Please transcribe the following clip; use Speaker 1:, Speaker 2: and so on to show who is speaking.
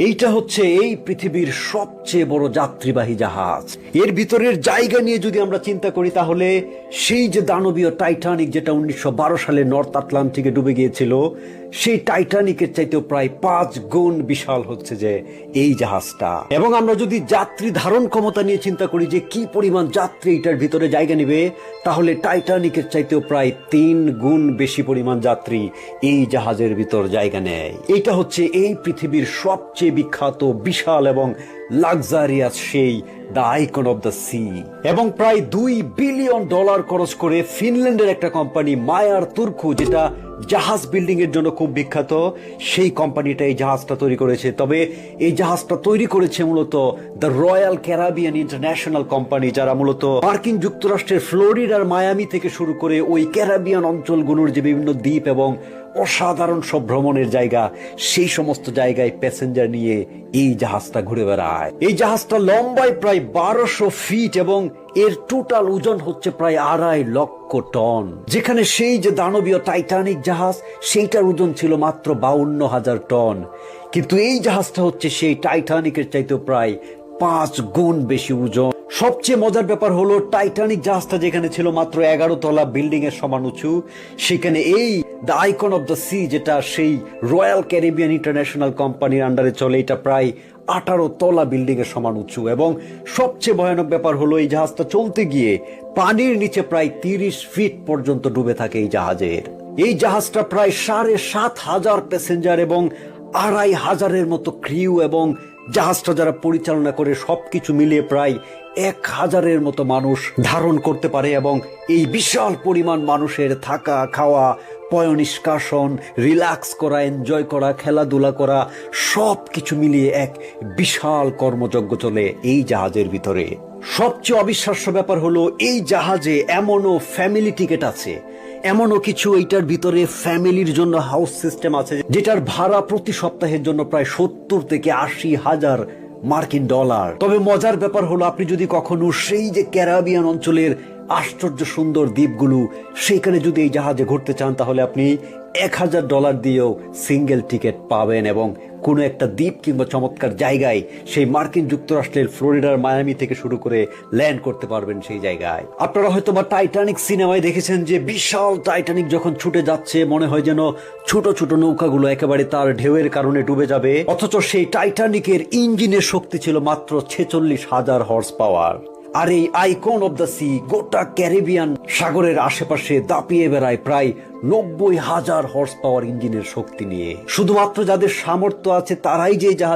Speaker 1: এইটা হচ্ছে এই পৃথিবীর সবচেয়ে বড় যাত্রীবাহী জাহাজ। এর ভিতরের জায়গা নিয়ে যদি আমরা চিন্তা করি তাহলে সেই যে দানবীয় টাইটানিক যেটা 1912 সালে নর্থ আটলান্টিকে ডুবে গিয়েছিল, সেই টাইটানিকের চাইতেও প্রায় 5 গুণ বিশাল হচ্ছে যে এই জাহাজটা। এবং আমরা যদি যাত্রী ধারণ ক্ষমতা নিয়ে চিন্তা করি যে কি পরিমাণ যাত্রী এটার ভিতরে জায়গা নেবে, তাহলে টাইটানিকের চাইতেও প্রায় 3 গুণ বেশি পরিমাণ যাত্রী এই জাহাজের ভিতর জায়গা নেয়। এটা হচ্ছে এই পৃথিবীর সবচেয়ে বিখ্যাত বিশাল এবং লাক্সারিয়াস সেই the icon of the C. এবং প্রায় $2 বিলিয়ন খরচ করে ফিনল্যান্ডের একটা কোম্পানি মায়ার তুর্কু, যেটা জাহাজ বিল্ডিং এর জন্য খুব বিখ্যাত, সেই কোম্পানিটা এই জাহাজটা তৈরি করেছে। তবে এই জাহাজটা তৈরি করেছে মূলত the royal Caribbean international company, যারা মূলত মার্কিন যুক্তরাষ্ট্রের ফ্লোরিডার মায়ামি থেকে শুরু করে ওই ক্যারিবিয়ান অঞ্চলগুলোর যে বিভিন্ন দ্বীপ এবং অসাধারণ সব ভ্রমণের জায়গা, সেই সমস্ত জায়গায় প্যাসেঞ্জার নিয়ে এই জাহাজটা ঘুরে বেড়ায়। এই জাহাজটা লম্বায় প্রায় 1200 ফিট এবং এর টোটাল ওজন হচ্ছে প্রায় 2.5 লক্ষ টন। যেখানে সেই যে দানবীয় টাইটানিক জাহাজ, সেইটার ওজন ছিল মাত্র 52,000 টন। কিন্তু এই জাহাজটা হচ্ছে সেই টাইটানিকের চাইতেও প্রায় 5 গুণ বেশি ওজন। সবচেয়ে মজার ব্যাপার হলো, টাইটানিক জাহাজটা যেখানে ছিল মাত্র 11 তলা বিল্ডিং এর সমান উঁচু, সেখানে এই the icon of the C, যেটা সেই রয়্যাল ক্যারিবিয়ান ইন্টারন্যাশনাল কোম্পানির আন্ডারে চলে, এটা প্রায় 18 তলা বিল্ডিং এর সমান উঁচু। এবং সবচেয়ে ভয়ানক ব্যাপার হলো, এই জাহাজটা চলতে গিয়ে পানির নিচে প্রায় 30 ফিট পর্যন্ত ডুবে থাকে এই জাহাজের। এই জাহাজটা প্রায় 7,500 প্যাসেঞ্জার এবং 2,500 মতো ক্রিউ এবং জাহাজটা যারা পরিচালনা করে সবকিছু মিলিয়ে প্রায় 1,000 মতো মানুষ ধারণ করতে পারে। এবং এই বিশাল পরিমাণ মানুষের থাকা, খাওয়া, পয়ঃনিষ্কাশন, রিল্যাক্স করা, এনজয় করা, খেলাধুলা করা, সব কিছু মিলিয়ে এক বিশাল কর্মযজ্ঞ চলে এই জাহাজের ভিতরে। সবচেয়ে অবিশ্বাস্য ব্যাপার হলো, এই জাহাজে এমনও ফ্যামিলি টিকিট আছে, এমনও কিছু এইটার ভিতরে ফ্যামিলির জন্য হাউস সিস্টেম আছে, যেটার ভাড়া প্রতি সপ্তাহের জন্য প্রায় 70 থেকে 80,000 মার্কিন ডলার। তবে মজার ব্যাপার হলো, আপনি যদি কখনো সেই যে ক্যারিবিয়ান অঞ্চলের আশ্চর্য সুন্দর দ্বীপগুলো, সেইখানে যদি এই জাহাজে ঘুরতে চান, তাহলে আপনি $1,000 দিয়েও সিঙ্গেল টিকিট পাবেন এবং কোনো একটা দ্বীপ কিংবা চমৎকার জায়গায়, সেই মার্কিন যুক্তরাষ্ট্রের ফ্লোরিডার মায়ামি থেকে শুরু করে ল্যান্ড করতে পারবেন সেই জায়গায়। আপনারা হয়তো বা টাইটানিক সিনেমায় দেখেছেন যে বিশাল টাইটানিক যখন ছুটে যাচ্ছে, মনে হয় যেন ছোট ছোট নৌকাগুলো একেবারে তার ঢেউয়ের কারণে ডুবে যাবে, অথচ সেই টাইটানিকের ইঞ্জিনের শক্তি ছিল মাত্র 46,000 হর্স পাওয়ার। আর এই আইকন অফ দ্য সি গোটা ক্যারিবিয়ান সাগরের আশেপাশে দাপিয়ে বেড়ায় প্রায় 90,000 হর্স পাওয়ার ইঞ্জিনের শক্তি নিয়ে। শুধুমাত্র যাদের সামর্থ্য আছে তারাই যে জাহাজ